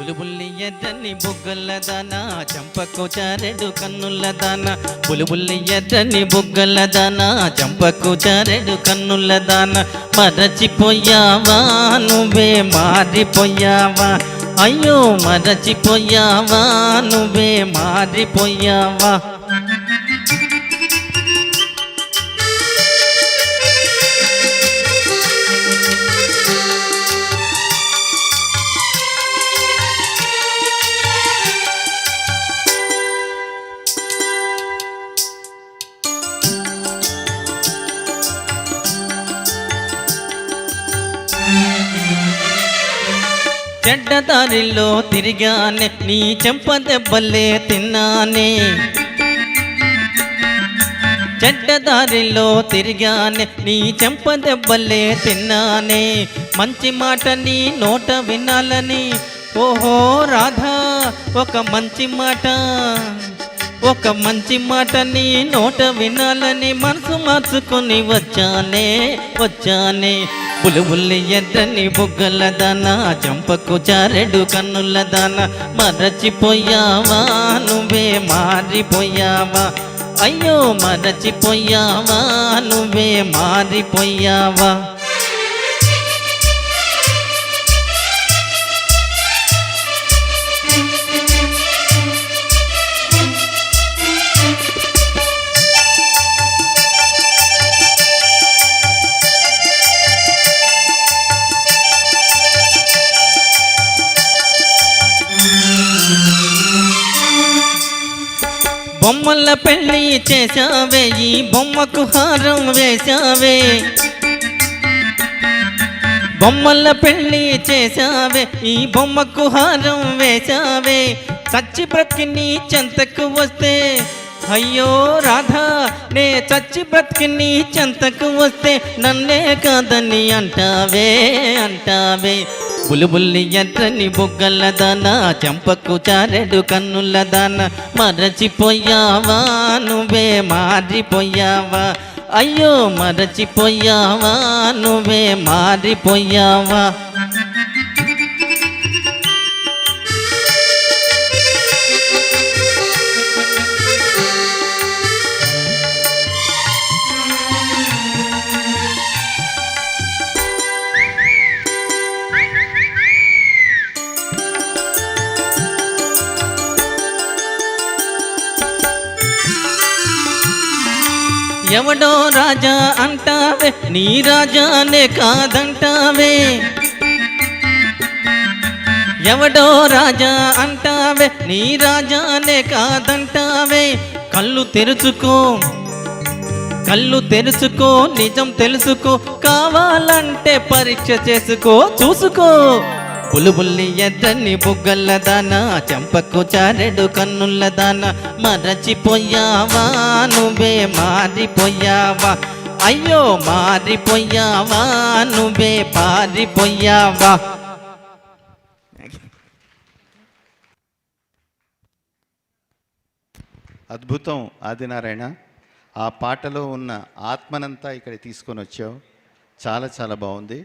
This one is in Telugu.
బుల్లి ఎర్రని బుగ్గల దానా చంపకు చారెడు కన్నుల దానా బుల్లి ఎర్రని బుగ్గల దానా చంపకు చారెడు కన్నుల దానా మరచిపోయావా నువ్వే మారిపోయావా అయ్యో మరచిపోయావా నువ్వే మారిపోయావా చెడ్డదారిలో తిరిగానే నీ చెంపదెబ్బలే తిన్నానే చెడ్డదారిలో తిరిగానే నీ చెంపదెబ్బలే తిన్నానే మంచి మాట నీ నోట వినాలని ఓహో రాధా ఒక మంచి మాట నీ నోట వినాలని మనసు మార్చుకొని వచ్చానే బుల్లి ఎర్రని బుగ్గల దానా చంపకు చారెడు కన్నుల దానా మరచిపోయావా నువ్వే మారిపోయావా అయ్యో మరచిపోయావా నువ్వే మారిపోయావా బొమ్మల పెళ్ళి చేశావే ఈ బొమ్మకు హారం వేశావే బొమ్మల పెళ్ళి చేశావే ఈ బొమ్మకు హారం వేశావే చచ్చి బ్రతికి నీ చెంతకు వస్తే అయ్యో రాధా నే చచ్చి బ్రతికి నీ చెంతకు వస్తే నన్నే కాదని అంటావే బుల్లి ఎర్రని బుగ్గల దానా చంపకు చారెడు కన్నుల దానా మరచిపోయావా నువ్వే మారిపోయావా అయ్యో మరచిపోయావా నువ్వే మారిపోయావా ఎవడో రాజా అంటావే నీ రాజానే కాదంటావే ఎవడో రాజా అంటావే నీ రాజానే కాదంటావే కళ్ళు తెరుచుకో నిజం తెలుసుకో కావాలంటే పరీక్ష చేసుకో చూసుకో బుల్లి ఎర్రని బుగ్గల దానా చంపకు చారెడు కన్నుల దానా మరచిపోయావా నువ్వే మారిపోయావా అయ్యో మారిపోయావా నువ్వే పారిపోయావా. అద్భుతం ఆదినారాయణ. ఆ పాటలో ఉన్న ఆత్మనంతా ఇక్కడ తీసుకొని వచ్చావు. చాలా చాలా బాగుంది.